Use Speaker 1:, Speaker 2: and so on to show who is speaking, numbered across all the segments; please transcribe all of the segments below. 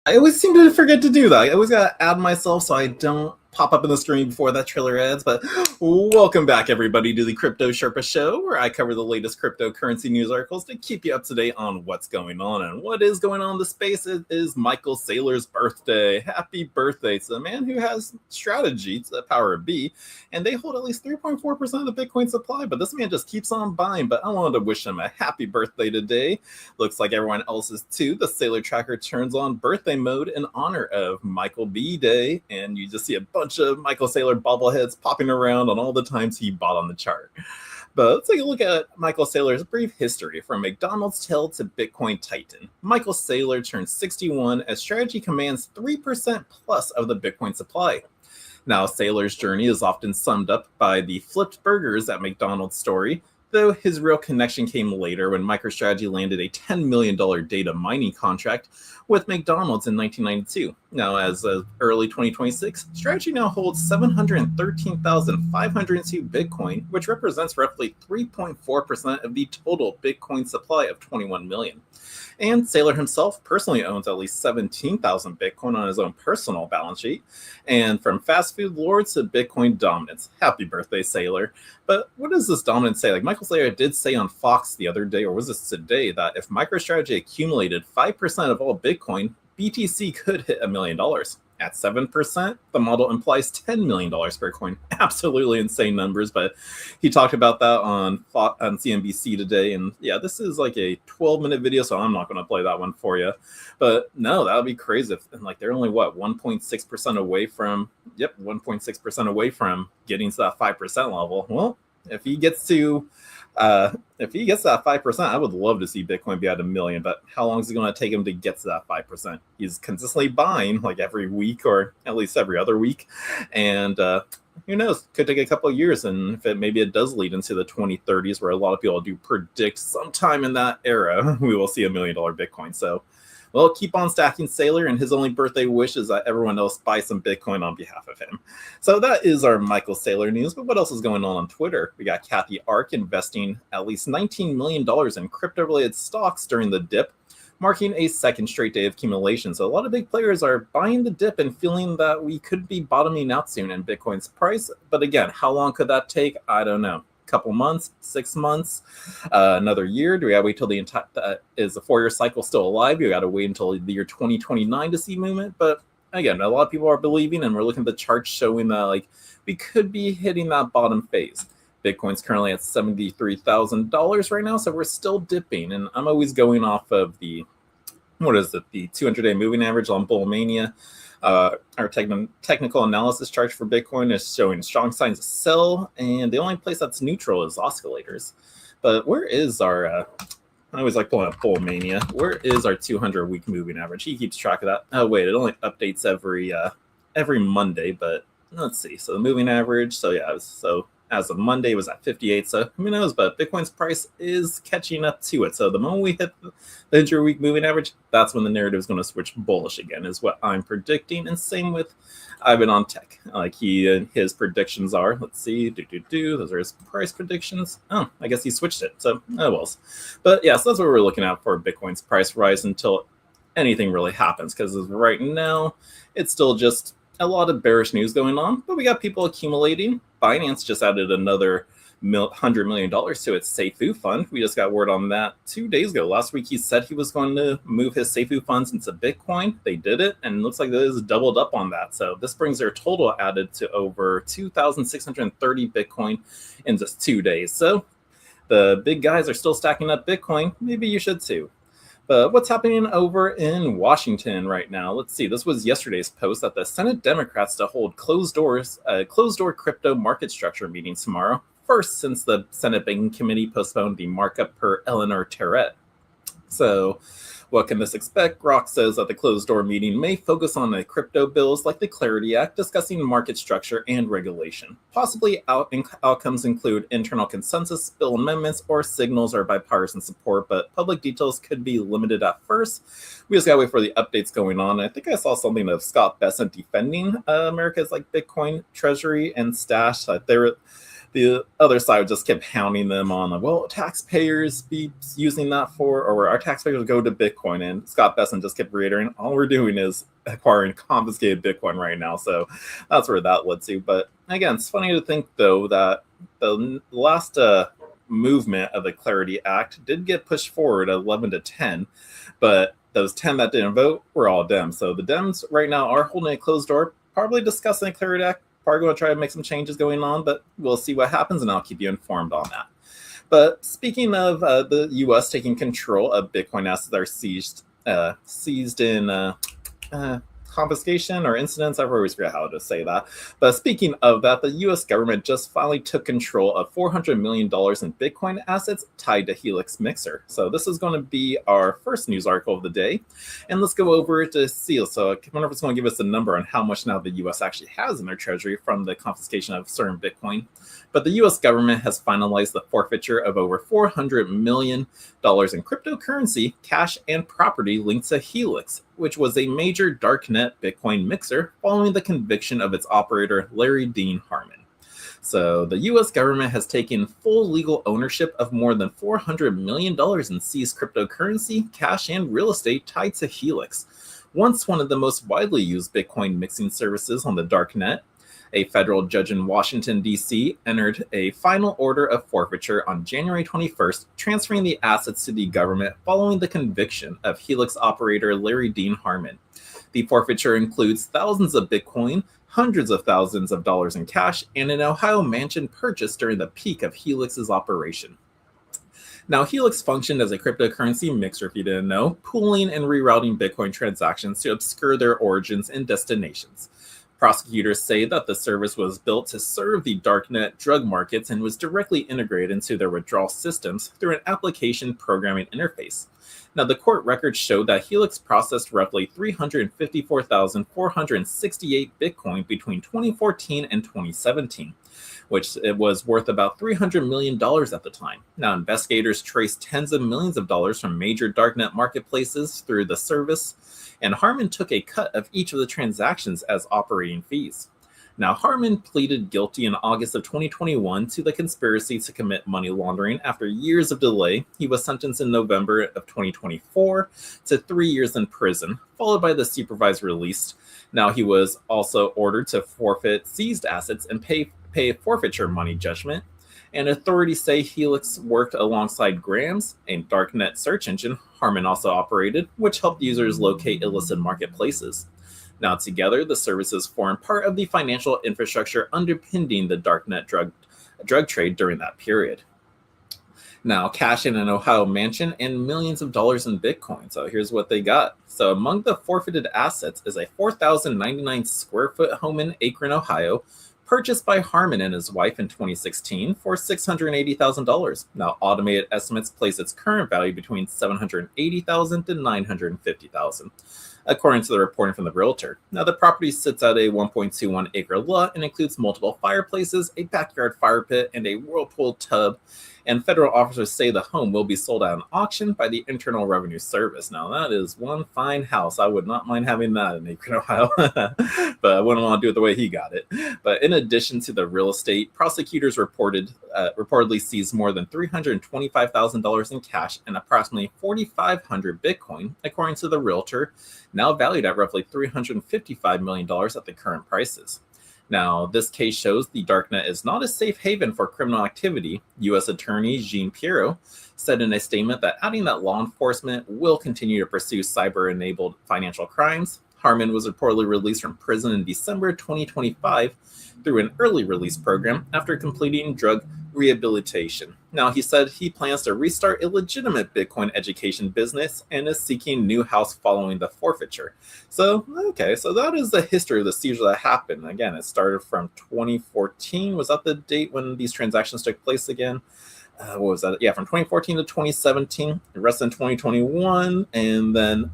Speaker 1: I always seem to forget to do that. I always gotta add myself so I don't pop up in the screen before that trailer ends. But welcome back, everybody, to the Crypto Sherpa Show, where I cover the latest cryptocurrency news articles to keep you up to date on what's going on. And what is going on in the space is Michael Saylor's birthday. Happy birthday to the man who has strategy to the power of B, and they hold at least 3.4% of the Bitcoin supply. But this man just keeps on buying. But I wanted to wish him a happy birthday today. Looks like everyone else's too. The Saylor tracker turns on birthday mode in honor of Michael B Day, and you just see a bunch of Michael Saylor bobbleheads popping around on all the times he bought on the chart. But let's take a look at Michael Saylor's brief history from McDonald's Tale to Bitcoin Titan. Michael Saylor turned 61 as strategy commands 3% plus of the Bitcoin supply. Now, Saylor's journey is often summed up by the flipped burgers at McDonald's story, though his real connection came later when MicroStrategy landed a $10 million data mining contract with McDonald's in 1992. Now, as of early 2026, Strategy now holds 713,502 Bitcoin, which represents roughly 3.4% of the total Bitcoin supply of 21 million. And Saylor himself personally owns at least 17,000 Bitcoin on his own personal balance sheet. And from fast food lords to Bitcoin dominance. Happy birthday, Saylor. But what does this dominance say? Like Michael Saylor did say on Fox the other day, or was this today, that if MicroStrategy accumulated 5% of all Bitcoin, BTC could hit $1 million. At 7%, the model implies $10 million per coin. Absolutely insane numbers, but he talked about that on CNBC today. And yeah, this is like a 12-minute video, so I'm not going to play that one for you. But no, that would be crazy. And like they're only, 1.6% away from, 1.6% away from getting to that 5% level. Well, if he gets to that 5%, I would love to see Bitcoin be at $1 million, but how long is it going to take him to get to that 5%? He's consistently buying like every week or at least every other week. And who knows, could take a couple of years. And if maybe it does lead into the 2030s, where a lot of people do predict sometime in that era, we will see $1 million Bitcoin. So, well, keep on stacking Saylor, and his only birthday wish is that everyone else buy some Bitcoin on behalf of him. So that is our Michael Saylor news. But what else is going on Twitter? We got Kathy Ark investing at least $19 million in crypto-related stocks during the dip, marking a second straight day of accumulation. So a lot of big players are buying the dip and feeling that we could be bottoming out soon in Bitcoin's price. But again, how long could that take? I don't know. Couple months, 6 months, another year? Do we gotta wait till the entire is the 4-year cycle still alive? We gotta wait until the year 2029 to see movement. But again, a lot of people are believing, and we're looking at the charts showing that like we could be hitting that bottom phase. Bitcoin's currently at $73,000 right now, so we're still dipping. And I'm always going off of the the 200-day moving average on Bull Mania. Our technical analysis chart for Bitcoin is showing strong signs of sell, and the only place that's neutral is oscillators. But where is our, I always like pulling up Bull Mania, where is our 200-week moving average? He keeps track of that. Oh, wait, it only updates every Monday, but let's see. So the moving average, so yeah, so as of Monday, it was at 58. So who knows? But Bitcoin's price is catching up to it. So the moment we hit the 100-week moving average, that's when the narrative is going to switch bullish again, is what I'm predicting. And same with Ivan on Tech. Like his predictions are, let's see, those are his price predictions. Oh, I guess he switched it. So oh well. But yeah, so that's what we're looking at for Bitcoin's price rise until anything really happens. Because right now, it's still just a lot of bearish news going on, but we got people accumulating. Binance just added another $100 million to its Seifu fund. We just got word on that 2 days ago. Last week, he said he was going to move his Seifu funds into Bitcoin. They did it, and it looks like they just doubled up on that. So this brings their total added to over 2,630 Bitcoin in just 2 days. So the big guys are still stacking up Bitcoin. Maybe you should too. But what's happening over in Washington right now? Let's see. This was yesterday's post that the Senate Democrats to hold closed-door crypto market structure meetings tomorrow, first since the Senate Banking Committee postponed the markup per Eleanor Terrett. So what can this expect? Grok says that the closed-door meeting may focus on the crypto bills like the Clarity Act, discussing market structure and regulation. Possibly outcomes include internal consensus, bill amendments, or signals or bipartisan support, but public details could be limited at first. We just gotta wait for the updates going on. I think I saw something of Scott Bessent defending America's like Bitcoin treasury and stash. the other side just kept hounding them on, like, well, taxpayers be using that for, or our taxpayers go to Bitcoin. And Scott Besson just kept reiterating, all we're doing is acquiring confiscated Bitcoin right now. So that's where that led to. But again, it's funny to think, though, that the last movement of the Clarity Act did get pushed forward 11-10, but those 10 that didn't vote were all Dems. So the Dems right now are holding a closed door, probably discussing the Clarity Act, probably going to try to make some changes going on, but we'll see what happens, and I'll keep you informed on that. But speaking of the U.S. taking control of Bitcoin assets that are seized in confiscation or incidents, I always forget how to say that. But speaking of that, the U.S. government just finally took control of $400 million in Bitcoin assets tied to Helix Mixer. So this is going to be our first news article of the day. And let's go over to seal. So I wonder if it's going to give us a number on how much now the U.S. actually has in their treasury from the confiscation of certain Bitcoin. But the U.S. government has finalized the forfeiture of over $400 million in cryptocurrency, cash, and property linked to Helix, which was a major darknet Bitcoin mixer following the conviction of its operator, Larry Dean Harmon. So the U.S. government has taken full legal ownership of more than $400 million in seized cryptocurrency, cash, and real estate tied to Helix, once one of the most widely used Bitcoin mixing services on the darknet. A federal judge in Washington, D.C. entered a final order of forfeiture on January 21st, transferring the assets to the government following the conviction of Helix operator Larry Dean Harmon. The forfeiture includes thousands of Bitcoin, hundreds of thousands of dollars in cash, and an Ohio mansion purchased during the peak of Helix's operation. Now, Helix functioned as a cryptocurrency mixer, if you didn't know, pooling and rerouting Bitcoin transactions to obscure their origins and destinations. Prosecutors say that the service was built to serve the darknet drug markets and was directly integrated into their withdrawal systems through an application programming interface. Now, the court records showed that Helix processed roughly 354,468 Bitcoin between 2014 and 2017, which it was worth about $300 million at the time. Now, investigators traced tens of millions of dollars from major darknet marketplaces through the service, and Harmon took a cut of each of the transactions as operating fees. Now, Harmon pleaded guilty in August of 2021 to the conspiracy to commit money laundering. After years of delay, he was sentenced in November of 2024 to 3 years in prison, followed by the supervised release. Now, he was also ordered to forfeit seized assets and pay a forfeiture money judgment. And authorities say Helix worked alongside Grams, a darknet search engine Harmon also operated, which helped users locate illicit marketplaces. Now, together, the services form part of the financial infrastructure underpinning the darknet drug trade during that period. Now, cash in an Ohio mansion and millions of dollars in Bitcoin. So here's what they got. So among the forfeited assets is a 4,099 square foot home in Akron, Ohio, purchased by Harmon and his wife in 2016 for $680,000. Now, automated estimates place its current value between $780,000 to $950,000, according to the reporting from the realtor. Now, the property sits at a 1.21 acre lot and includes multiple fireplaces, a backyard fire pit, and a whirlpool tub. And federal officers say the home will be sold at an auction by the Internal Revenue Service. Now, that is one fine house. I would not mind having that in Akron, Ohio, but I wouldn't want to do it the way he got it. But in addition to the real estate, prosecutors reportedly seized more than $325,000 in cash and approximately 4,500 Bitcoin, according to the realtor, now valued at roughly $355 million at the current prices. Now, this case shows the darknet is not a safe haven for criminal activity. U.S. Attorney Jean Pirro said in a statement that adding that law enforcement will continue to pursue cyber-enabled financial crimes. Harmon was reportedly released from prison in December 2025 through an early release program after completing drug rehabilitation. Now, he said he plans to restart a legitimate Bitcoin education business and is seeking new house following the forfeiture. So, okay, so that is the history of the seizure that happened. Again, it started from 2014. Was that the date when these transactions took place again? What was that? Yeah, from 2014 to 2017. The rest in 2021, and then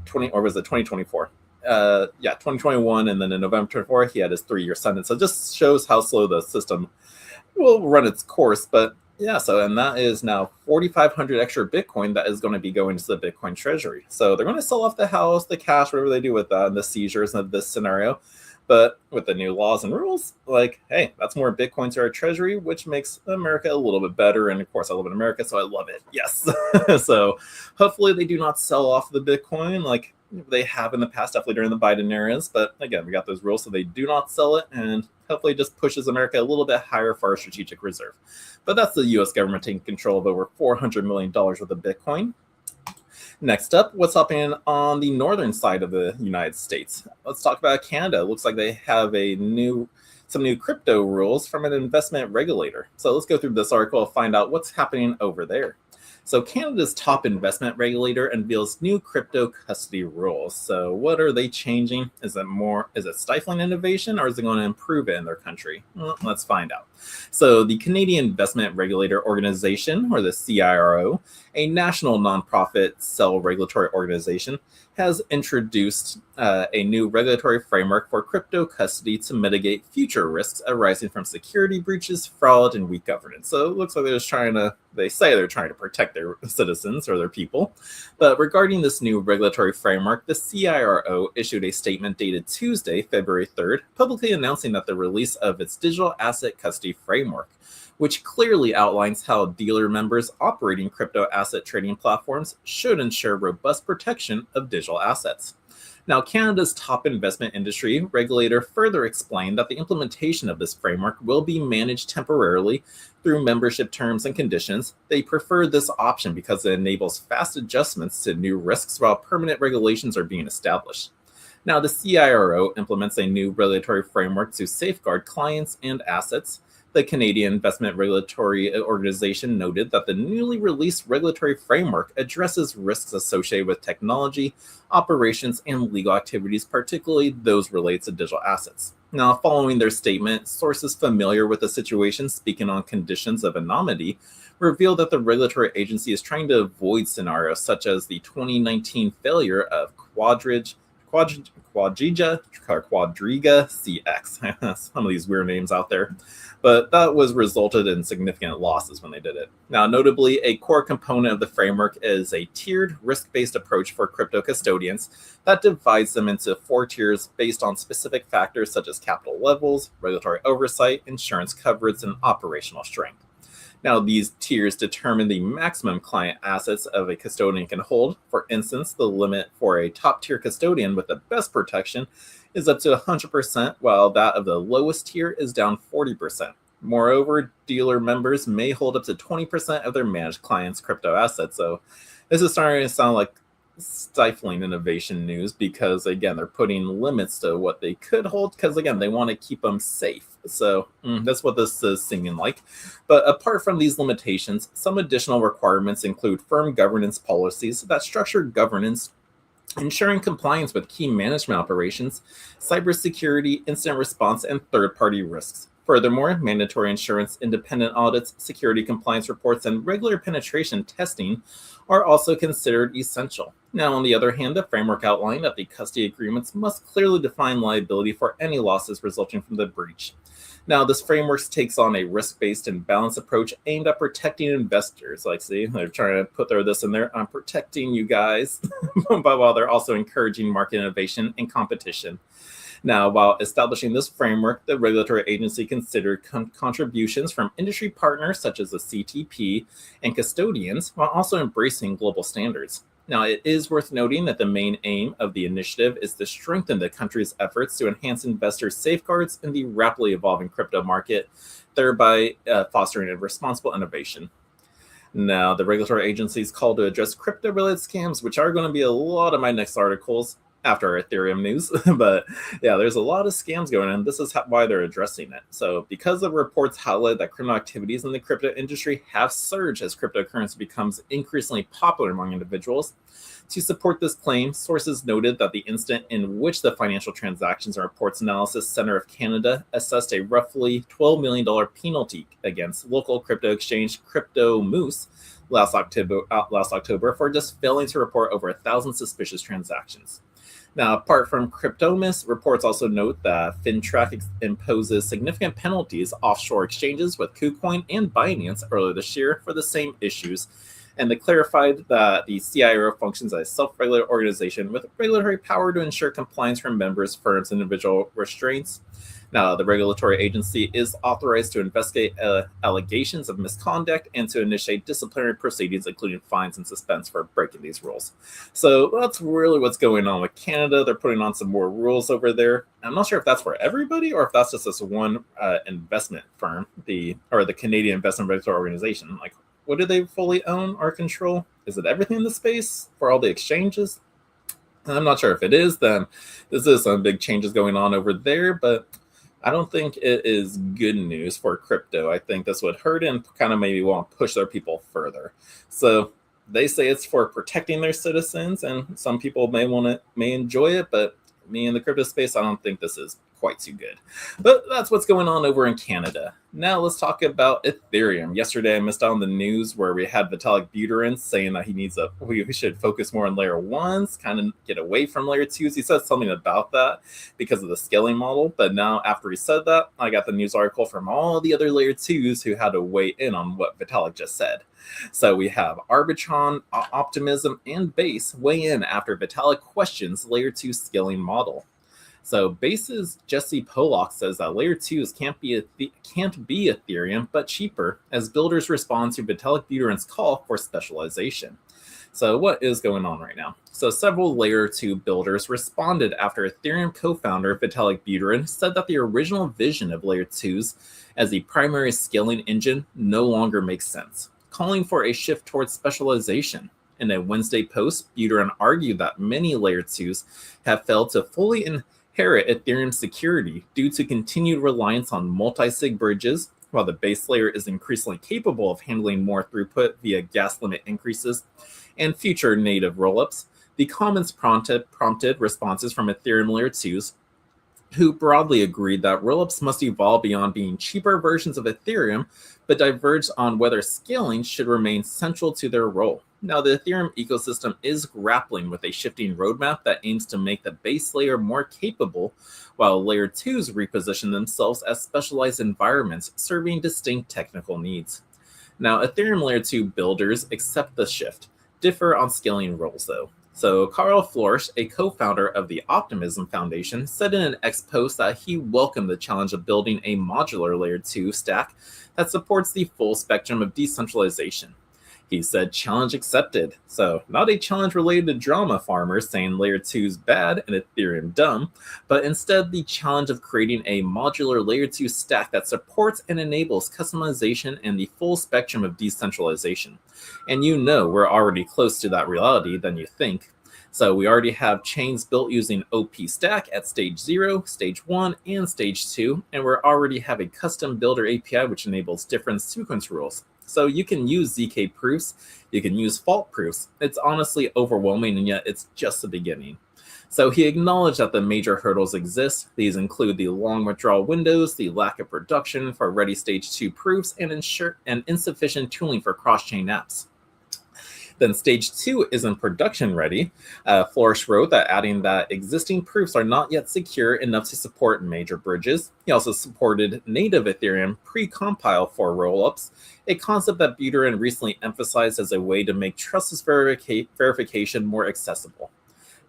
Speaker 1: 2024? 2021, and then in November 24, he had his 3-year sentence. So it just shows how slow the system will run its course. But yeah, so, and that is now 4,500 extra Bitcoin that is going to be going to the Bitcoin treasury. So they're going to sell off the house, the cash, whatever they do with that, and the seizures of this scenario. But with the new laws and rules, like, hey, that's more Bitcoin to our treasury, which makes America a little bit better. And of course, I live in America, so I love it. Yes. So hopefully they do not sell off the Bitcoin like they have in the past, definitely during the Biden eras. But again, we got those rules so they do not sell it, and hopefully it just pushes America a little bit higher for our strategic reserve. But that's the U.S. government taking control of over $400 million worth of Bitcoin. Next up, what's happening on the northern side of the United States? Let's talk about Canada. It looks like they have some new crypto rules from an investment regulator. So let's go through this article and find out what's happening over there. So Canada's top investment regulator unveils new crypto custody rules. So what are they changing? Is it stifling innovation, or is it going to improve it in their country? Well, let's find out. So the Canadian Investment Regulator Organization, or the CIRO, a national nonprofit cell regulatory organization, has introduced a new regulatory framework for crypto custody to mitigate future risks arising from security breaches, fraud, and weak governance. So it looks like they say they're trying to protect their citizens or their people. But regarding this new regulatory framework, the CIRO issued a statement dated Tuesday, February 3rd, publicly announcing that the release of its digital asset custody framework, which clearly outlines how dealer members operating crypto asset trading platforms should ensure robust protection of digital assets. Now, Canada's top investment industry regulator further explained that the implementation of this framework will be managed temporarily through membership terms and conditions. They prefer this option because it enables fast adjustments to new risks while permanent regulations are being established. Now, the CIRO implements a new regulatory framework to safeguard clients and assets. The Canadian Investment Regulatory Organization noted that the newly released regulatory framework addresses risks associated with technology, operations, and legal activities, particularly those related to digital assets. Now, following their statement, sources familiar with the situation, speaking on conditions of anonymity, revealed that the regulatory agency is trying to avoid scenarios such as the 2019 failure of Quadriga CX. Some of these weird names out there. But that resulted in significant losses when they did it. Now, notably, a core component of the framework is a tiered risk-based approach for crypto custodians that divides them into 4 tiers based on specific factors such as capital levels, regulatory oversight, insurance coverage, and operational strength. Now, these tiers determine the maximum client assets of a custodian can hold. For instance, the limit for a top-tier custodian with the best protection is up to 100%, while that of the lowest tier is down 40%. Moreover, dealer members may hold up to 20% of their managed clients' crypto assets. So this is starting to sound like stifling innovation news because, again, they're putting limits to what they could hold because, again, they want to keep them safe. So that's what this is seeming like. But apart from these limitations, some additional requirements include firm governance policies that structure governance, ensuring compliance with key management operations, cybersecurity, incident response, and third-party risks. Furthermore, mandatory insurance, independent audits, security compliance reports, and regular penetration testing are also considered essential. Now, on the other hand, the framework outlined that the custody agreements must clearly define liability for any losses resulting from the breach. Now, this framework takes on a risk-based and balanced approach aimed at protecting investors. Like, see, they're trying to put this in there. I'm protecting you guys, but while they're also encouraging market innovation and competition. Now, while establishing this framework, the regulatory agency considered contributions from industry partners such as the CTP and custodians, while also embracing global standards. Now, it is worth noting that the main aim of the initiative is to strengthen the country's efforts to enhance investor safeguards in the rapidly evolving crypto market, thereby fostering a responsible innovation. Now, the regulatory agency's call to address crypto-related scams, which are going to be a lot of my next articles after Ethereum news. But yeah, there's a lot of scams going on. This is why they're addressing it. So because the reports highlight that criminal activities in the crypto industry have surged as cryptocurrency becomes increasingly popular among individuals. To support this claim, sources noted that the incident in which the Financial Transactions and Reports Analysis Center of Canada assessed a roughly $12 million penalty against local crypto exchange Crypto Moose last October for just failing to report over 1,000 suspicious transactions. Now, apart from Cryptomus, reports also note that FinTrack imposes significant penalties offshore exchanges with KuCoin and Binance earlier this year for the same issues, And they clarified that the CIO functions as a self-regulated organization with regulatory power to ensure compliance from members, firms, and individual restraints. Now, the regulatory agency is authorized to investigate allegations of misconduct and to initiate disciplinary proceedings, including fines and suspense for breaking these rules. So that's really what's going on with Canada. They're putting on some more rules over there. I'm not sure if that's for everybody or if that's just this one investment firm, the Canadian Investment Regulatory Organization. Like, what do they fully own or control? Is it everything in the space for all the exchanges? I'm not sure if it is. Then this is some big changes going on over there, but I don't think it is good news for crypto. I think this would hurt and kind of maybe want to push their people further. So they say it's for protecting their citizens, and some people may enjoy it, but me in the crypto space, I don't think this is quite too good. But that's what's going on over in Canada. Now let's talk about Ethereum. Yesterday I missed out on the news where we had Vitalik Buterin saying that we should focus more on layer ones, kind of get away from layer twos. He said something about that because of the scaling model. But now after he said that, I got the news article from all the other layer twos who had to weigh in on what Vitalik just said. So we have Arbitron, Optimism, and Base weigh in after Vitalik questions layer 2 scaling model. So Base's Jesse Pollock says that layer 2s can't be Ethereum, but cheaper, as builders respond to Vitalik Buterin's call for specialization. So what is going on right now? So several layer 2 builders responded after Ethereum co-founder Vitalik Buterin said that the original vision of layer 2s as the primary scaling engine no longer makes sense, calling for a shift towards specialization. In a Wednesday post, Buterin argued that many layer 2s have failed to fully inherit Ethereum security due to continued reliance on multi-sig bridges, while the base layer is increasingly capable of handling more throughput via gas limit increases and future native rollups. The comments prompted responses from Ethereum layer 2s, who broadly agreed that rollups must evolve beyond being cheaper versions of Ethereum, but diverged on whether scaling should remain central to their role. Now, the Ethereum ecosystem is grappling with a shifting roadmap that aims to make the base layer more capable, while layer 2s reposition themselves as specialized environments serving distinct technical needs. Now, Ethereum layer 2 builders accept the shift, differ on scaling roles though. So Carl Florsch, a co-founder of the Optimism Foundation, said in an X post that he welcomed the challenge of building a modular layer 2 stack that supports the full spectrum of decentralization. He said, challenge accepted. So not a challenge related to drama farmers saying layer 2's bad and Ethereum dumb, but instead the challenge of creating a modular layer 2 stack that supports and enables customization and the full spectrum of decentralization. And we're already close to that reality than you think. So we already have chains built using OP Stack at stage 0, stage 1, and stage 2, and we already have a custom builder API which enables different sequence rules. So you can use ZK proofs, you can use fault proofs. It's honestly overwhelming, and yet it's just the beginning. So he acknowledged that the major hurdles exist. These include the long withdrawal windows, the lack of production for ready stage 2 proofs, and insufficient tooling for cross-chain apps. Then stage 2 isn't production ready. Florsch wrote that adding that existing proofs are not yet secure enough to support major bridges. He also supported native Ethereum pre-compile for rollups, a concept that Buterin recently emphasized as a way to make trustless verification more accessible.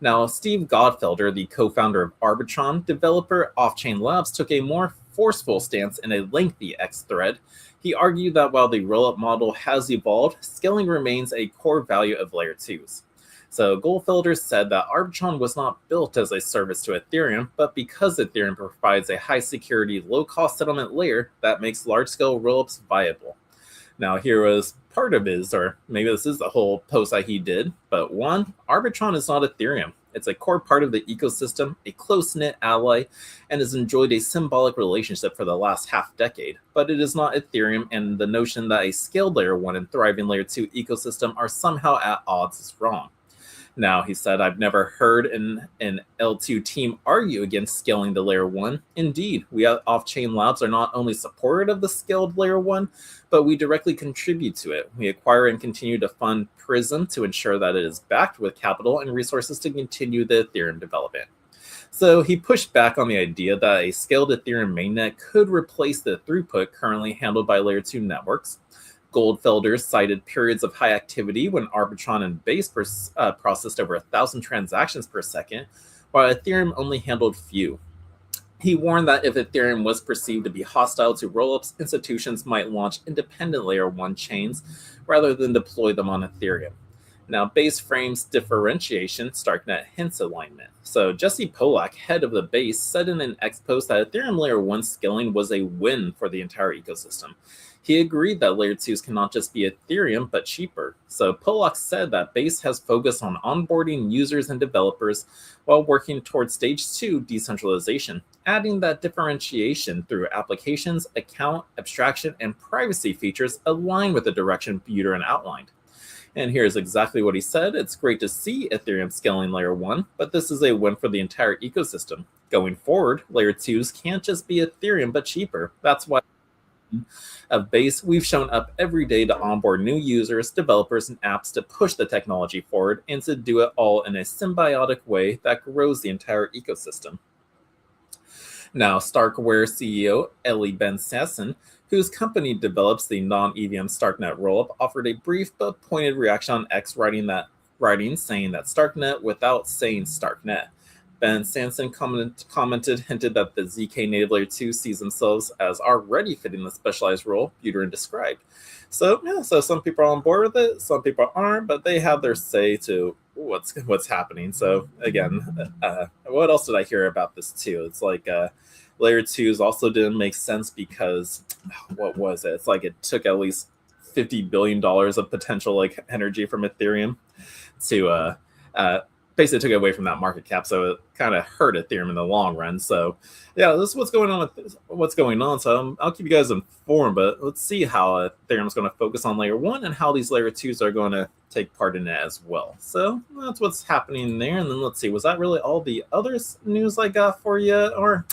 Speaker 1: Now, Steve Godfelder, the co-founder of Arbitron, developer Off-Chain Labs, took a more forceful stance in a lengthy X thread. He argued that while the rollup model has evolved, scaling remains a core value of layer 2s. So Goldfelder said that Arbitron was not built as a service to Ethereum, but because Ethereum provides a high-security, low-cost settlement layer that makes large-scale rollups viable. Now, here was part of his, or maybe this is the whole post that he did, but one, Arbitron is not Ethereum. It's a core part of the ecosystem, a close-knit ally, and has enjoyed a symbolic relationship for the last half-decade. But it is not Ethereum, and the notion that a scaled layer 1 and thriving layer 2 ecosystem are somehow at odds is wrong. Now, he said, I've never heard an L2 team argue against scaling the layer 1. Indeed, we at Off-Chain Labs are not only supportive of the scaled layer 1, but we directly contribute to it. We acquire and continue to fund Prism to ensure that it is backed with capital and resources to continue the Ethereum development. So he pushed back on the idea that a scaled Ethereum mainnet could replace the throughput currently handled by layer 2 networks. Goldfelder cited periods of high activity when Arbitron and Base processed over 1,000 transactions per second, while Ethereum only handled few. He warned that if Ethereum was perceived to be hostile to rollups, institutions might launch independent Layer 1 chains rather than deploy them on Ethereum. Now, Base frames differentiation, Starknet hints alignment. So Jesse Polak, head of the Base, said in an X post that Ethereum Layer 1 scaling was a win for the entire ecosystem. He agreed that Layer 2s cannot just be Ethereum, but cheaper. So Polak said that Base has focused on onboarding users and developers while working towards Stage 2 decentralization, adding that differentiation through applications, account, abstraction, and privacy features align with the direction Buterin outlined. And here's exactly what he said. It's great to see Ethereum scaling Layer 1, but this is a win for the entire ecosystem. Going forward, Layer 2s can't just be Ethereum, but cheaper. That's why of Base, we've shown up every day to onboard new users, developers, and apps to push the technology forward and to do it all in a symbiotic way that grows the entire ecosystem. Now, Starkware CEO Eli Ben-Sasson, whose company develops the non-EVM Starknet rollup, offered a brief but pointed reaction on X, writing saying that Starknet without saying Starknet. Ben-Sasson hinted that the ZK native Layer 2 sees themselves as already fitting the specialized role Buterin described. So some people are on board with it, some people aren't, but they have their say to what's happening. So again, what else did I hear about this too? It's like Layer 2s also didn't make sense because, what was it? It's like it took at least $50 billion of potential energy from Ethereum to basically took it away from that market cap, so it kind of hurt Ethereum in the long run. So yeah, this is what's going on. So I'll keep you guys informed, but let's see how Ethereum is going to focus on Layer 1 and how these Layer 2s are going to take part in it as well. So that's what's happening there. And then let's see, was that really all the other news I got for you? Or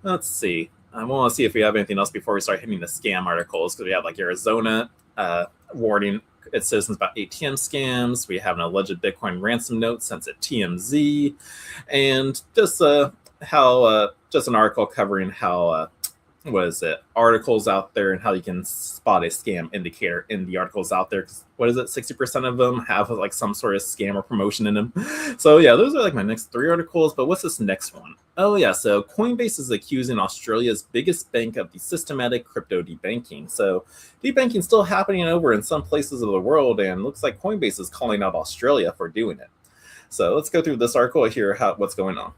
Speaker 1: let's see. I want to see if we have anything else before we start hitting the scam articles, because we have Arizona warning its citizens about ATM scams. We have an alleged Bitcoin ransom note sent at TMZ, and just just an article covering how articles out there and how you can spot a scam indicator in the articles out there. 60% of them have some sort of scam or promotion in them. So yeah, those are my next 3 articles. But what's this next one? Oh yeah, so Coinbase is accusing Australia's biggest bank of the systematic crypto debanking. So debanking is still happening over in some places of the world, and looks like Coinbase is calling out Australia for doing it. So let's go through this article and hear what's going on.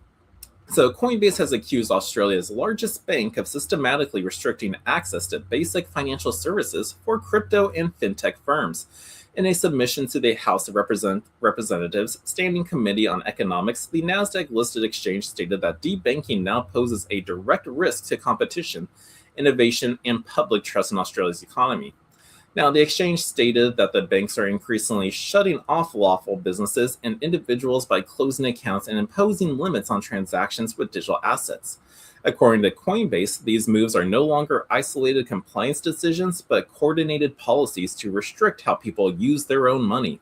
Speaker 1: So Coinbase has accused Australia's largest bank of systematically restricting access to basic financial services for crypto and fintech firms. In a submission to the House of Representatives Standing Committee on Economics, the Nasdaq-listed exchange stated that debanking now poses a direct risk to competition, innovation, and public trust in Australia's economy. Now, the exchange stated that the banks are increasingly shutting off lawful businesses and individuals by closing accounts and imposing limits on transactions with digital assets. According to Coinbase, these moves are no longer isolated compliance decisions, but coordinated policies to restrict how people use their own money.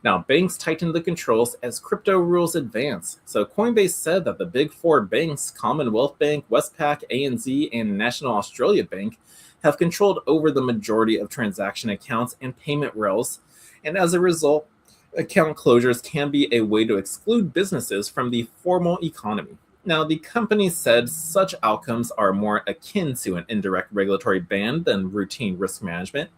Speaker 1: Now, banks tighten the controls as crypto rules advance. So Coinbase said that the big 4 banks, Commonwealth Bank, Westpac, ANZ, and National Australia Bank, have controlled over the majority of transaction accounts and payment rails, and as a result, account closures can be a way to exclude businesses from the formal economy. Now, the company said such outcomes are more akin to an indirect regulatory ban than routine risk management.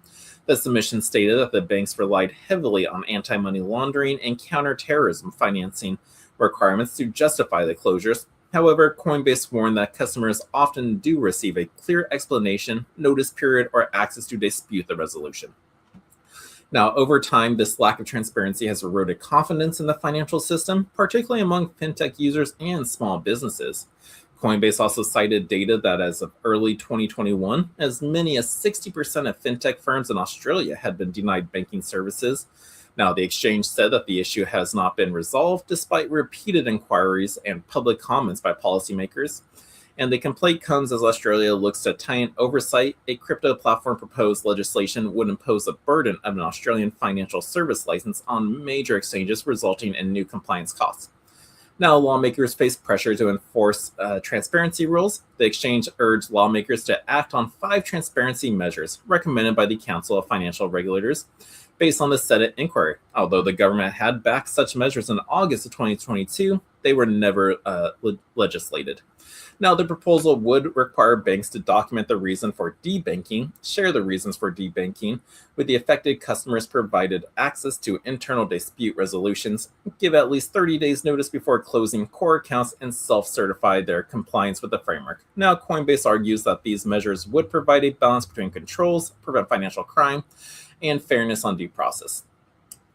Speaker 1: The submission stated that the banks relied heavily on anti-money laundering and counter-terrorism financing requirements to justify the closures. However, Coinbase warned that customers often do receive a clear explanation, notice period, or access to dispute the resolution. Now, over time, this lack of transparency has eroded confidence in the financial system, particularly among fintech users and small businesses. Coinbase also cited data that as of early 2021, as many as 60% of fintech firms in Australia had been denied banking services. Now, the exchange said that the issue has not been resolved despite repeated inquiries and public comments by policymakers. And the complaint comes as Australia looks to tighten oversight. A crypto platform proposed legislation would impose a burden of an Australian financial service license on major exchanges, resulting in new compliance costs. Now, lawmakers face pressure to enforce transparency rules. The exchange urged lawmakers to act on 5 transparency measures recommended by the Council of Financial Regulators based on the Senate inquiry. Although the government had backed such measures in August of 2022, they were never legislated. Now, the proposal would require banks to document the reason for debanking, share the reasons for debanking with the affected customers, provided access to internal dispute resolutions, give at least 30 days notice before closing core accounts, and self-certify their compliance with the framework. Now, Coinbase argues that these measures would provide a balance between controls, prevent financial crime, and fairness on due process.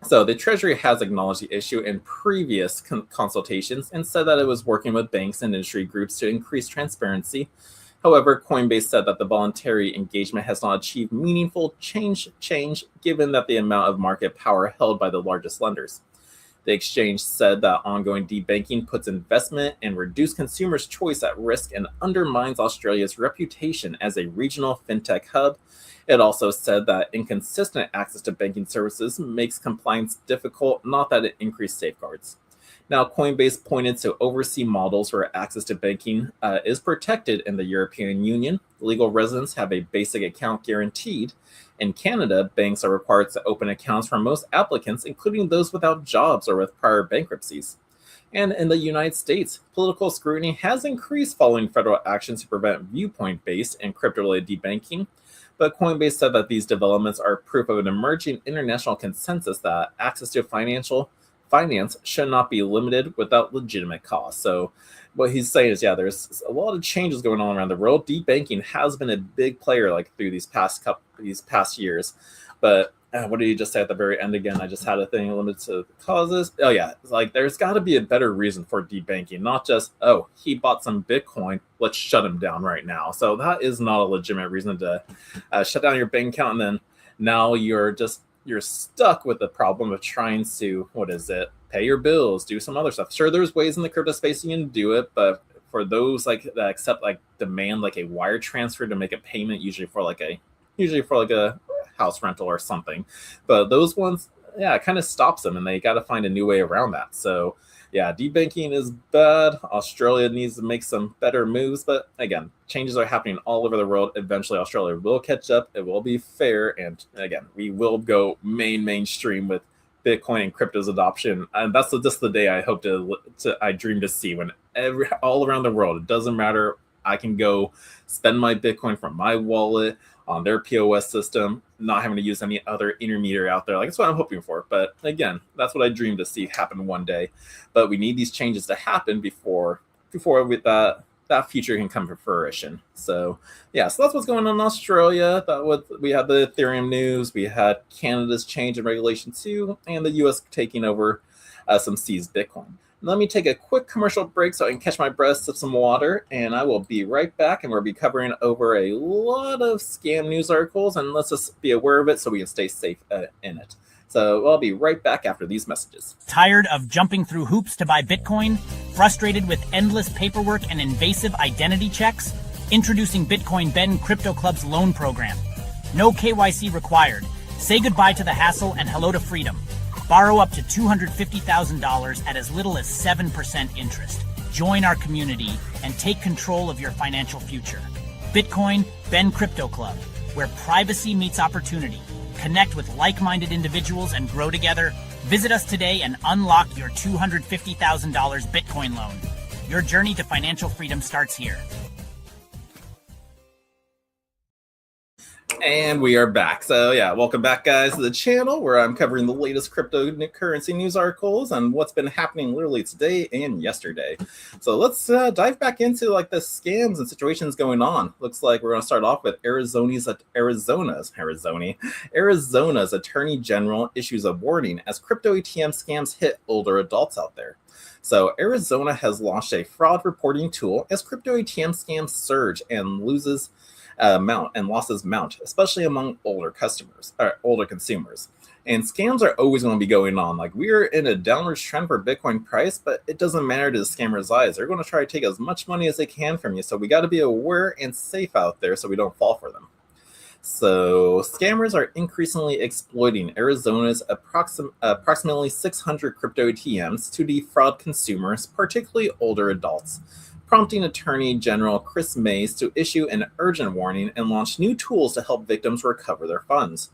Speaker 1: So the Treasury has acknowledged the issue in previous consultations and said that it was working with banks and industry groups to increase transparency. However, Coinbase said that the voluntary engagement has not achieved meaningful change given that the amount of market power held by the largest lenders. The exchange said that ongoing debanking puts investment and reduced consumers' choice at risk and undermines Australia's reputation as a regional fintech hub. It also said that inconsistent access to banking services makes compliance difficult, not that it increased safeguards. Now, Coinbase pointed to overseas models where access to banking is protected in the European Union. Legal residents have a basic account guaranteed. In Canada, banks are required to open accounts for most applicants, including those without jobs or with prior bankruptcies. And in the United States, political scrutiny has increased following federal action to prevent viewpoint-based and crypto-related debanking. But Coinbase said that these developments are proof of an emerging international consensus that access to finance should not be limited without legitimate cause. So what he's saying is, yeah, there's a lot of changes going on around the world. Debanking has been a big player through these past years. But what did he just say at the very end again? I just had a thing limited to causes. Oh yeah, it's there's got to be a better reason for debanking, not just, oh, he bought some Bitcoin, let's shut him down right now. So that is not a legitimate reason to shut down your bank account, and then now you're stuck with the problem of trying to, pay your bills, do some other stuff. Sure, there's ways in the crypto space you can do it, but for those that accept demand a wire transfer to make a payment, usually for a house rental or something, but those ones, it kind of stops them, and they got to find a new way around that. So yeah, debanking is bad. Australia needs to make some better moves, but again, changes are happening all over the world. Eventually Australia will catch up, it will be fair, and again, we will go mainstream with Bitcoin and crypto's adoption. And that's just the day I hope I dream to see, when all around the world, it doesn't matter, I can go spend my Bitcoin from my wallet on their POS system, not having to use any other intermediary out there. That's what I'm hoping for. But again, that's what I dream to see happen one day. But we need these changes to happen before that future can come to fruition. So yeah, so that's what's going on in Australia. We had the Ethereum news, we had Canada's change in regulation too, and the US taking over some seized Bitcoin. Let me take a quick commercial break so I can catch my breath, sip some water, and I will be right back, and we'll be covering over a lot of scam news articles, and let's just be aware of it so we can stay safe in it. So I'll be right back after these messages.
Speaker 2: Tired of jumping through hoops to buy Bitcoin? Frustrated with endless paperwork and invasive identity checks? Introducing Bitcoin Ben Crypto Club's loan program. No KYC required. Say goodbye to the hassle and hello to freedom. Borrow up to $250,000 at as little as 7% interest. Join our community and take control of your financial future. Bitcoin Ben Crypto Club, where privacy meets opportunity. Connect with like-minded individuals and grow together. Visit us today and unlock your $250,000 Bitcoin loan. Your journey to financial freedom starts here.
Speaker 1: And we are back. So yeah, welcome back, guys, to the channel where I'm covering the latest cryptocurrency news articles and what's been happening literally today and yesterday. So let's dive back into the scams and situations going on. Looks like we're going to start off with Arizona's Attorney General issues a warning as crypto ATM scams hit older adults out there. So Arizona has launched a fraud reporting tool as crypto ATM scams surge and losses mount, especially among older consumers. And scams are always going to be going on. We're in a downward trend for Bitcoin price, but it doesn't matter to the scammers' eyes. They're going to try to take as much money as they can from you. So we got to be aware and safe out there so we don't fall for them. So, scammers are increasingly exploiting Arizona's approximately 600 crypto ATMs to defraud consumers, particularly older adults, prompting Attorney General Chris Mays to issue an urgent warning and launch new tools to help victims recover their funds.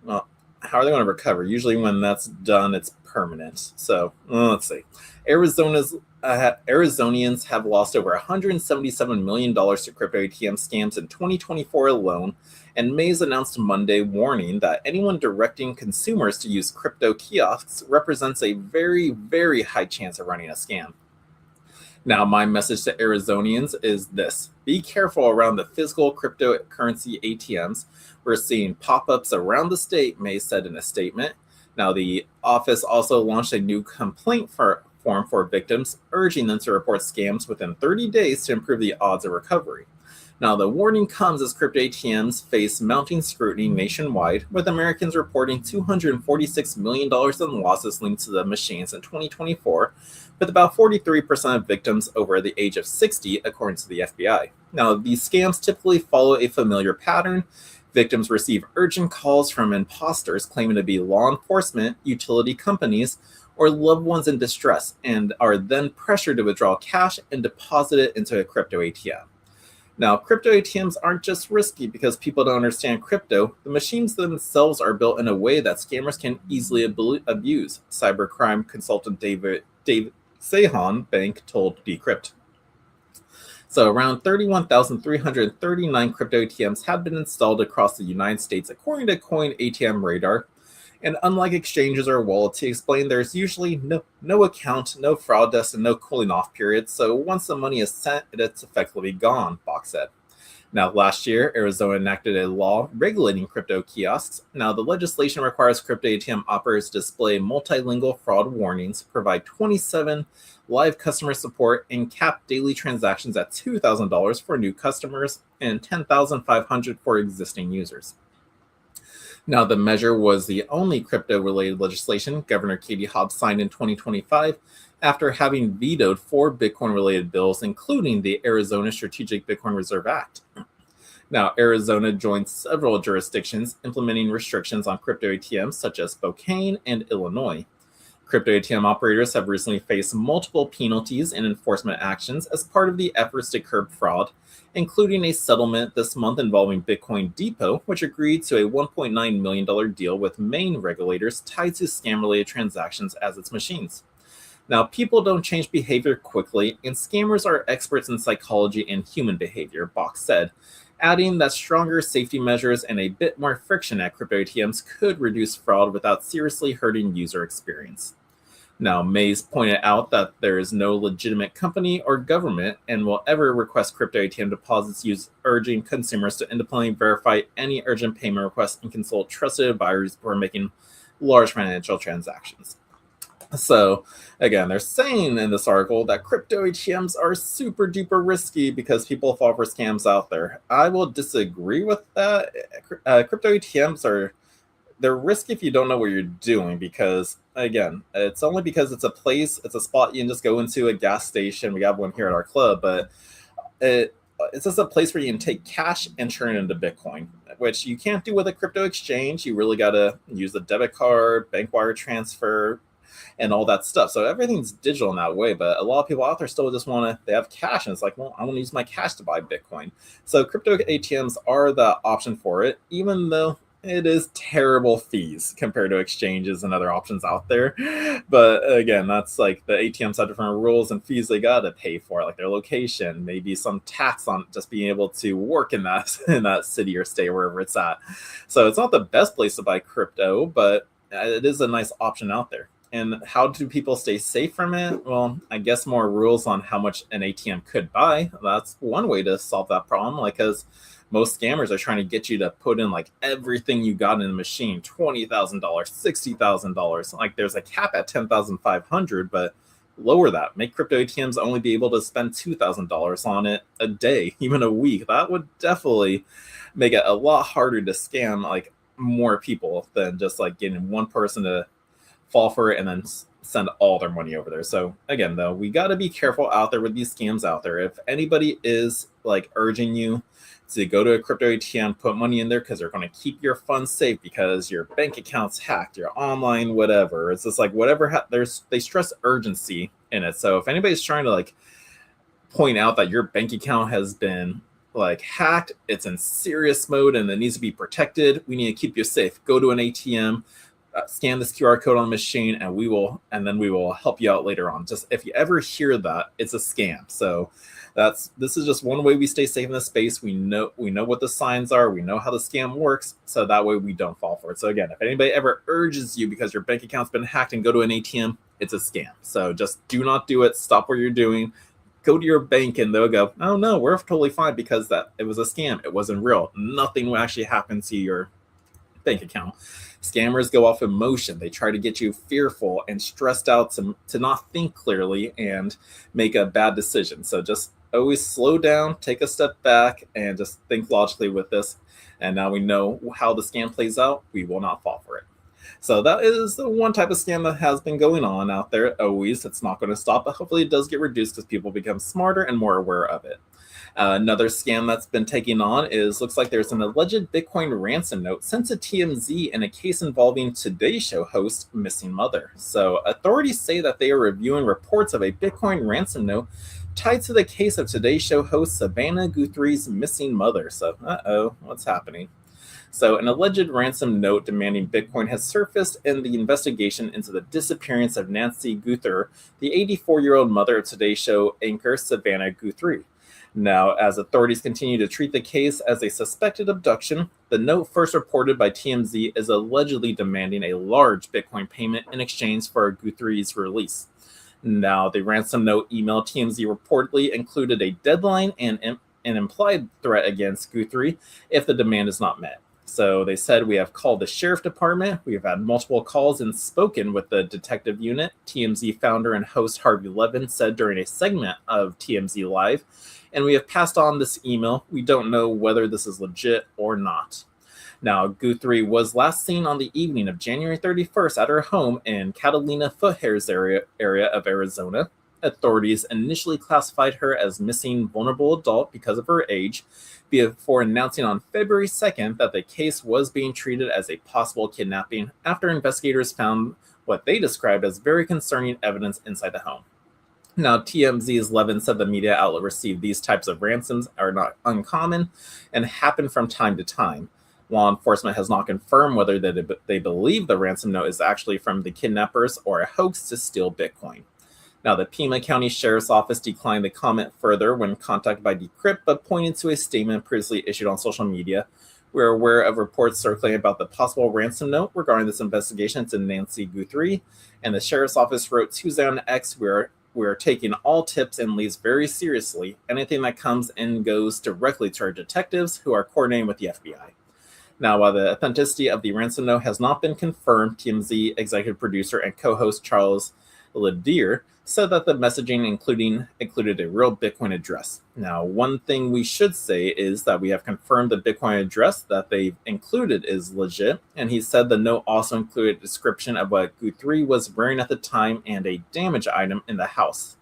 Speaker 1: Well, how are they going to recover? Usually, when that's done, it's permanent. So, let's see. Arizonians have lost over $177 million to crypto ATM scams in 2024 alone, and Mays announced Monday warning that anyone directing consumers to use crypto kiosks represents a very, very high chance of running a scam. Now, my message to Arizonians is this: be careful around the physical cryptocurrency ATMs. We're seeing pop-ups around the state, Mays said in a statement. Now, the office also launched a new complaint form for victims, urging them to report scams within 30 days to improve the odds of recovery. Now, the warning comes as crypto ATMs face mounting scrutiny nationwide, with Americans reporting $246 million in losses linked to the machines in 2024, with about 43% of victims over the age of 60, according to the FBI. Now, these scams typically follow a familiar pattern. Victims receive urgent calls from imposters claiming to be law enforcement, utility companies, or loved ones in distress, and are then pressured to withdraw cash and deposit it into a crypto ATM. Now, crypto ATMs aren't just risky because people don't understand crypto. The machines themselves are built in a way that scammers can easily abuse, cybercrime consultant Dave Sahan Bank told Decrypt. So around 31,339 crypto ATMs have been installed across the United States, according to Coin ATM Radar. And unlike exchanges or wallets, he explained there's usually no account, no fraud desk, and no cooling off period. So once the money is sent, it's effectively gone, Bach said. Now, last year, Arizona enacted a law regulating crypto kiosks. Now, the legislation requires crypto ATM operators to display multilingual fraud warnings, provide 27 live customer support, and cap daily transactions at $2,000 for new customers and $10,500 for existing users. Now, the measure was the only crypto-related legislation Governor Katie Hobbs signed in 2025 after having vetoed 4 Bitcoin-related bills, including the Arizona Strategic Bitcoin Reserve Act. Now, Arizona joined several jurisdictions implementing restrictions on crypto ATMs, such as Spokane and Illinois. Crypto ATM operators have recently faced multiple penalties and enforcement actions as part of the efforts to curb fraud, including a settlement this month involving Bitcoin Depot, which agreed to a $1.9 million deal with Maine regulators tied to scam-related transactions as its machines. Now, people don't change behavior quickly, and scammers are experts in psychology and human behavior, Bach said, adding that stronger safety measures and a bit more friction at crypto ATMs could reduce fraud without seriously hurting user experience. Now, Mays pointed out that there is no legitimate company or government and will ever request crypto ATM deposits, urging consumers to independently verify any urgent payment requests and consult trusted advisors who are making large financial transactions. So, again, they're saying in this article that crypto ATMs are super duper risky because people fall for scams out there. I will disagree with that. Crypto ATMs they're risky if you don't know what you're doing, because again, it's only because it's a spot you can just go into, a gas station. We have one here at our club, but it's just a place where you can take cash and turn it into Bitcoin, which you can't do with a crypto exchange. You really got to use a debit card, bank wire transfer, and all that stuff. So everything's digital in that way, but a lot of people out there still just they have cash, and it's like, well, I want to use my cash to buy Bitcoin. So crypto ATMs are the option for it, even though it is terrible fees compared to exchanges and other options out there. But again, that's like the ATMs have different rules and fees they got to pay for, like their location, maybe some tax on just being able to work in that city or state, wherever it's at. So it's not the best place to buy crypto, but it is a nice option out there. And how do people stay safe from it? Well, I guess more rules on how much an ATM could buy. That's one way to solve that problem, because most scammers are trying to get you to put in like everything you got in the machine, $20,000, $60,000. Like there's a cap at $10,500, but lower that. Make crypto ATMs only be able to spend $2,000 on it a day, even a week. That would definitely make it a lot harder to scam like more people than just like getting one person to fall for it and then send all their money over there. So again, though, we got to be careful out there with these scams out there. If anybody is like urging you to go to a crypto ATM, put money in there because they're going to keep your funds safe because your bank account's hacked, your online whatever. It's just like whatever. They stress urgency in it. So if anybody's trying to like point out that your bank account has been like hacked, it's in serious mode and it needs to be protected, we need to keep you safe. Go to an ATM. Scan this QR code on the machine, and then we will help you out later on. Just if you ever hear that, it's a scam. So this is just one way we stay safe in this space. We know what the signs are. We know how the scam works, so that way we don't fall for it. So again, if anybody ever urges you because your bank account's been hacked and go to an ATM, it's a scam. So just do not do it. Stop what you're doing. Go to your bank and they'll go, oh no, we're totally fine because it was a scam. It wasn't real. Nothing will actually happen to your bank account. Scammers go off emotion. They try to get you fearful and stressed out to not think clearly and make a bad decision. So just always slow down, take a step back, and just think logically with this. And now we know how the scam plays out. We will not fall for it. So that is the one type of scam that has been going on out there always. It's not going to stop, but hopefully it does get reduced because people become smarter and more aware of it. Another scam that's been taking on looks like there's an alleged Bitcoin ransom note sent to TMZ in a case involving Today Show host missing mother. So authorities say that they are reviewing reports of a Bitcoin ransom note tied to the case of Today Show host Savannah Guthrie's missing mother. So, what's happening? So an alleged ransom note demanding Bitcoin has surfaced in the investigation into the disappearance of Nancy Guthrie, the 84-year-old mother of Today Show anchor Savannah Guthrie. Now, as authorities continue to treat the case as a suspected abduction, the note first reported by TMZ is allegedly demanding a large Bitcoin payment in exchange for Guthrie's release. Now, the ransom note email TMZ reportedly included a deadline and an implied threat against Guthrie if the demand is not met. So they said, we have called the sheriff department. We have had multiple calls and spoken with the detective unit. TMZ founder and host Harvey Levin said during a segment of TMZ Live, and we have passed on this email. We don't know whether this is legit or not. Now, Guthrie was last seen on the evening of January 31st at her home in Catalina Foothills area of Arizona. Authorities initially classified her as missing vulnerable adult because of her age, before announcing on February 2nd that the case was being treated as a possible kidnapping after investigators found what they described as very concerning evidence inside the home. Now, TMZ's Levin said the media outlet received these types of ransoms are not uncommon and happen from time to time. Law enforcement has not confirmed whether they believe the ransom note is actually from the kidnappers or a hoax to steal Bitcoin. Now, the Pima County Sheriff's Office declined to comment further when contacted by Decrypt, but pointed to a statement previously issued on social media. We're aware of reports circulating about the possible ransom note regarding this investigation into Nancy Guthrie, and the Sheriff's Office wrote Tuesday on X, we're taking all tips and leads very seriously. Anything that comes in goes directly to our detectives who are coordinating with the FBI. Now, while the authenticity of the ransom note has not been confirmed, TMZ executive producer and co-host Charles Ledier said that the messaging included a real Bitcoin address. Now, one thing we should say is that we have confirmed the Bitcoin address that they've included is legit, and he said the note also included a description of what Guthrie was wearing at the time and a damaged item in the house.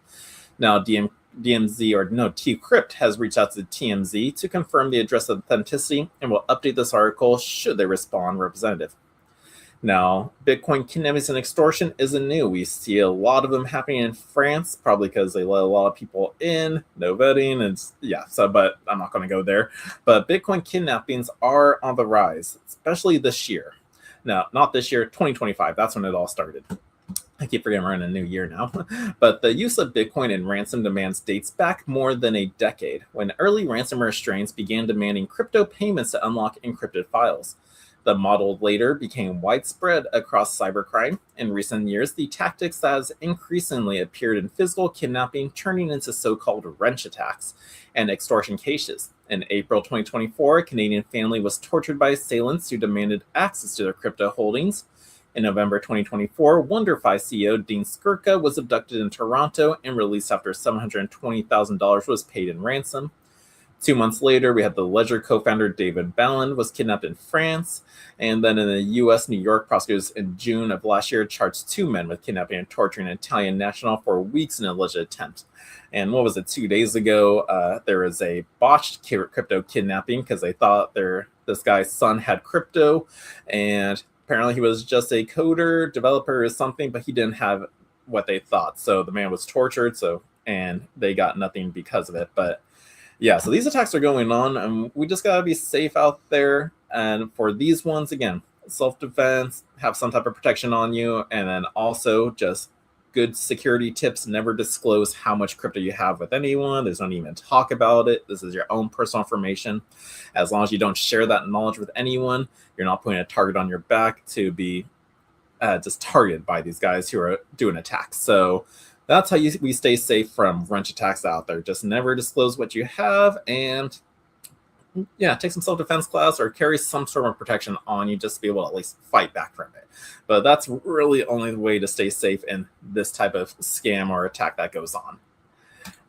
Speaker 1: Now, Decrypt has reached out to TMZ to confirm the address authenticity and will update this article should they respond representative. Now, Bitcoin kidnapping and extortion isn't new. We see a lot of them happening in France, probably because they let a lot of people in, no vetting, but I'm not going to go there. But Bitcoin kidnappings are on the rise, especially this year. No, not this year, 2025. That's when it all started. I keep forgetting we're in a new year now. But the use of Bitcoin in ransom demands dates back more than a decade, when early ransomware strains began demanding crypto payments to unlock encrypted files. The model later became widespread across cybercrime. In recent years, the tactics that has increasingly appeared in physical kidnapping, turning into so-called wrench attacks and extortion cases. In April 2024, a Canadian family was tortured by assailants who demanded access to their crypto holdings. In November 2024, WonderFi CEO Dean Skirka was abducted in Toronto and released after $720,000 was paid in ransom. 2 months later, we had the Ledger co-founder David Ballin was kidnapped in France. And then in the U.S., New York, prosecutors in June of last year charged 2 men with kidnapping and torturing an Italian national for weeks in an alleged attempt. And what was it, 2 days ago, there was a botched crypto kidnapping because they thought this guy's son had crypto. And apparently he was just a coder, developer or something, but he didn't have what they thought. So the man was tortured, and they got nothing because of it. But yeah, so these attacks are going on, and we just gotta be safe out there. And for these ones, again, self-defense, have some type of protection on you, and then also just good security tips. Never disclose how much crypto you have with anyone. There's no need to talk about it. This is your own personal information. As long as you don't share that knowledge with anyone, you're not putting a target on your back to be just targeted by these guys who are doing attacks. So that's how we stay safe from wrench attacks out there. Just never disclose what you have, and yeah, take some self-defense class or carry some sort of protection on you just to be able to at least fight back from it. But that's really only the way to stay safe in this type of scam or attack that goes on.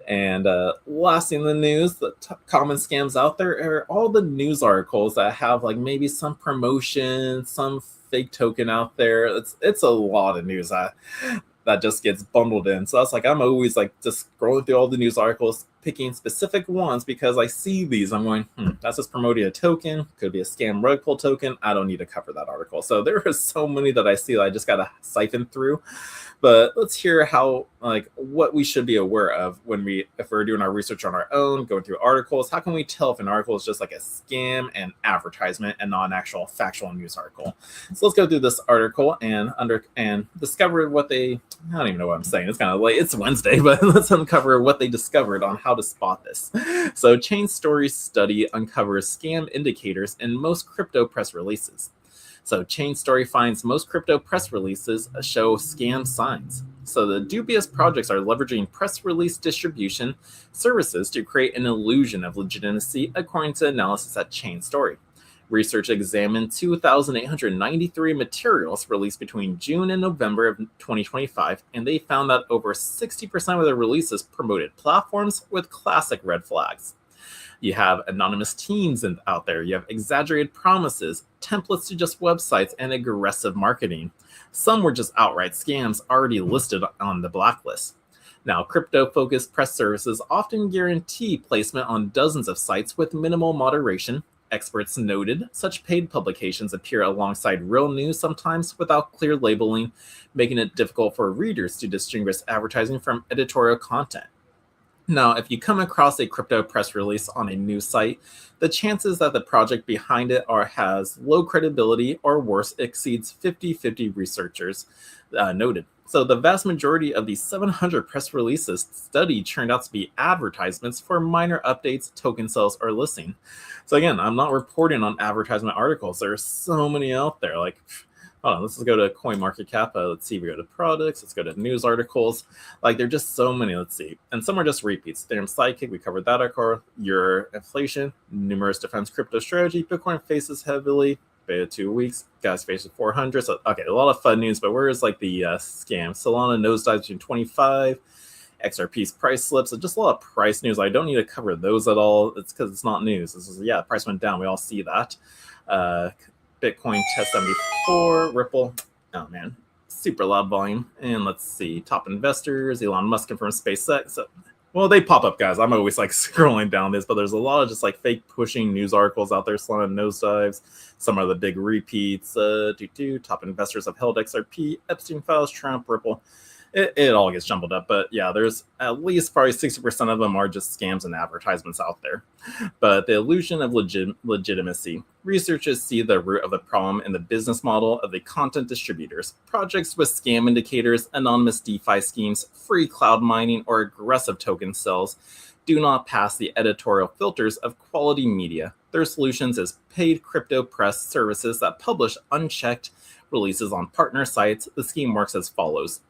Speaker 1: And last in the news, the common scams out there are all the news articles that have like maybe some promotion, some fake token out there. It's a lot of news that just gets bundled in. So that's like, I'm always like just scrolling through all the news articles, picking specific ones because I see these. I'm going, that's just promoting a token. Could be a scam rug pull token. I don't need to cover that article. So there are so many that I see that I just got to siphon through. But let's hear what we should be aware of if we're doing our research on our own, going through articles. How can we tell if an article is just like a scam and advertisement and not an actual factual news article? So let's go through this article and discover what I don't even know what I'm saying. It's kind of late. It's Wednesday, but let's uncover what they discovered on how to spot this. So Chain Story's study uncovers scam indicators in most crypto press releases. So Chain Story finds most crypto press releases show scam signs. So the dubious projects are leveraging press release distribution services to create an illusion of legitimacy, according to analysis at Chain Story. Research examined 2,893 materials released between June and November of 2025, and they found that over 60% of the releases promoted platforms with classic red flags. You have anonymous teams out there. You have exaggerated promises, templates to just websites, and aggressive marketing. Some were just outright scams already listed on the blacklist. Now, crypto-focused press services often guarantee placement on dozens of sites with minimal moderation. Experts noted such paid publications appear alongside real news sometimes without clear labeling, making it difficult for readers to distinguish advertising from editorial content. Now, if you come across a crypto press release on a news site, the chances that the project behind it has low credibility or worse exceeds 50-50, researchers noted. So the vast majority of these 700 press releases studied turned out to be advertisements for minor updates, token sales, or listing. So again, I'm not reporting on advertisement articles. There are so many out there. Let's go to CoinMarketCap. Let's see, we go to products. Let's go to news articles. There are just so many. Let's see. And some are just repeats. Ethereum Sidekick, we covered that article. Your inflation, numerous defense crypto strategy. Bitcoin faces heavily. Beta 2 weeks. Gas faces 400. So, okay, a lot of fun news, but where is the scam? Solana nosedives between 25. XRP's price slips. So just a lot of price news. I don't need to cover those at all. It's because it's not news. Price went down. We all see that. Bitcoin test 74, Ripple, oh man, super loud volume. And let's see, top investors, Elon Musk confirms SpaceX. So, well, they pop up, guys. I'm always scrolling down this, but there's a lot of just fake pushing news articles out there, Solana nosedives. Some are the big repeats. Top investors have held XRP, Epstein files, Trump, Ripple. It all gets jumbled up, but yeah, there's at least probably 60% of them are just scams and advertisements out there. But the illusion of legitimacy. Researchers see the root of the problem in the business model of the content distributors. Projects with scam indicators, anonymous DeFi schemes, free cloud mining, or aggressive token sales do not pass the editorial filters of quality media. Their solutions is paid crypto press services that publish unchecked releases on partner sites. The scheme works as follows.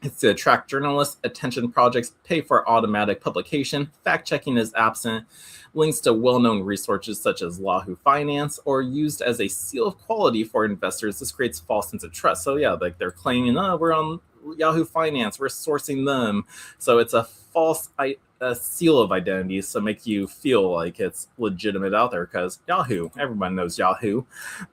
Speaker 1: It's to attract journalists, attention projects, pay for automatic publication, fact-checking is absent, links to well-known resources such as Yahoo Finance, or used as a seal of quality for investors. This creates false sense of trust. So yeah, they're claiming, we're on Yahoo Finance, we're sourcing them. So it's a false a seal of identity to make you feel like it's legitimate out there, because Yahoo, everyone knows Yahoo.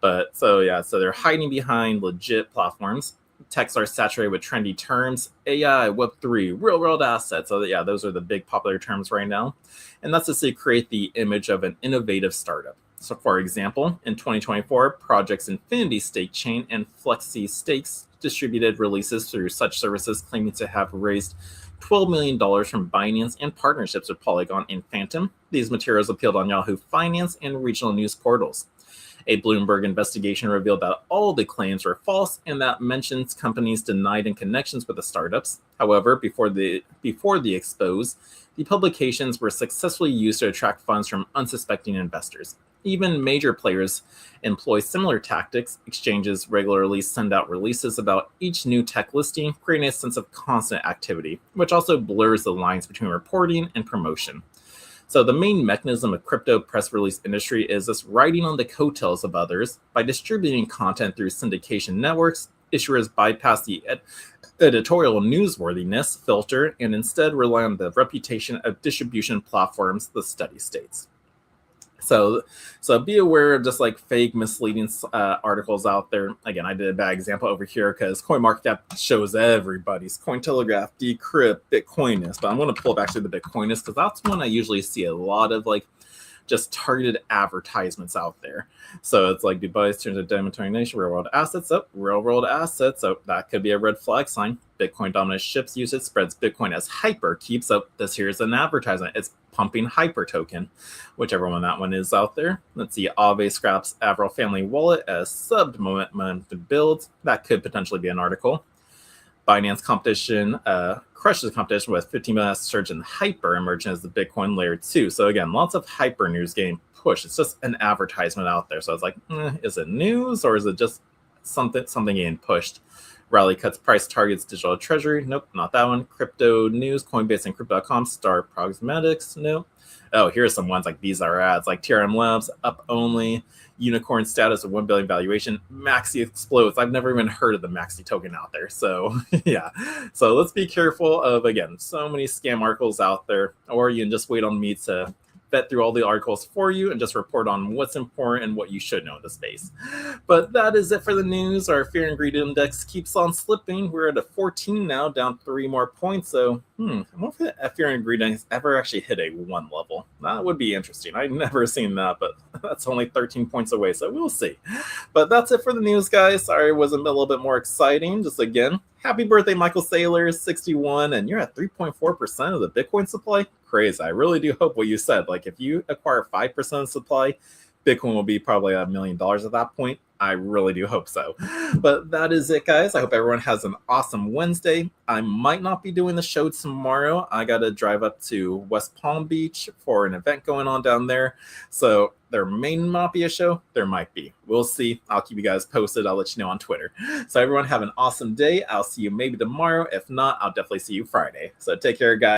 Speaker 1: But so they're hiding behind legit platforms. Texts are saturated with trendy terms: AI, Web3, real world assets. So yeah, those are the big popular terms right now. And that's just to create the image of an innovative startup. So for example, in 2024, projects Infinity Stake Chain and Flexi Stakes distributed releases through such services, claiming to have raised $12 million from Binance and partnerships with Polygon and Phantom. These materials appeared on Yahoo Finance and regional news portals. A Bloomberg investigation revealed that all the claims were false and that mentions companies denied in connections with the startups. However, before the expose, the publications were successfully used to attract funds from unsuspecting investors. Even major players employ similar tactics. Exchanges regularly send out releases about each new tech listing, creating a sense of constant activity, which also blurs the lines between reporting and promotion. So the main mechanism of crypto press release industry is this riding on the coattails of others. By distributing content through syndication networks, issuers bypass the editorial newsworthiness filter and instead rely on the reputation of distribution platforms, the study states. So be aware of just like fake, misleading articles out there. Again, I did a bad example over here because CoinMarketCap shows everybody's Cointelegraph, Decrypt, Bitcoinist. But I'm going to pull back to the Bitcoinist because that's when I usually see a lot of like just targeted advertisements out there. So it's like Dubai's turns to demonstrating nation, real world assets. Real world assets. So that could be a red flag sign. Bitcoin dominant ships usage, spreads Bitcoin as hyper, keeps up. This here's an advertisement. It's pumping hyper token, whichever one that one is out there. Let's see, Aave scraps Avril family wallet as sub momentum builds. That could potentially be an article. Binance competition crushes competition with 15 million surge in hyper emerging as the Bitcoin layer 2. So again, lots of hyper news getting pushed. It's just an advertisement out there. So it's like, is it news or is it just something getting pushed? Rally cuts price targets digital treasury. Nope, not that one. Crypto news, Coinbase and Crypto.com. Star Pragmatics. Nope. Oh, here's some ones like these are ads like TRM Labs, up only, unicorn status of 1 billion valuation, Maxi explodes. I've never even heard of the Maxi token out there. So yeah, so let's be careful of, again, so many scam articles out there, or you can just wait on me to vet through all the articles for you and just report on what's important and what you should know in the space. But that is it for the news. Our fear and greed index keeps on slipping. We're at a 14 now, down 3 more points. So I wonder if fear and greed index ever actually hit a 1 level. That would be interesting. I've never seen that, but that's only 13 points away, so we'll see. But that's it for the news, guys. Sorry it wasn't a little bit more exciting. Just again, happy birthday, Michael Saylor, 61, and you're at 3.4% of the Bitcoin supply. Crazy. I really do hope what you said. Like if you acquire 5% of supply, Bitcoin will be probably $1 million at that point. I really do hope so. But that is it, guys. I hope everyone has an awesome Wednesday. I might not be doing the show tomorrow. I got to drive up to West Palm Beach for an event going on down there. So there may not be a show. There might be. We'll see. I'll keep you guys posted. I'll let you know on Twitter. So everyone have an awesome day. I'll see you maybe tomorrow. If not, I'll definitely see you Friday. So take care, guys.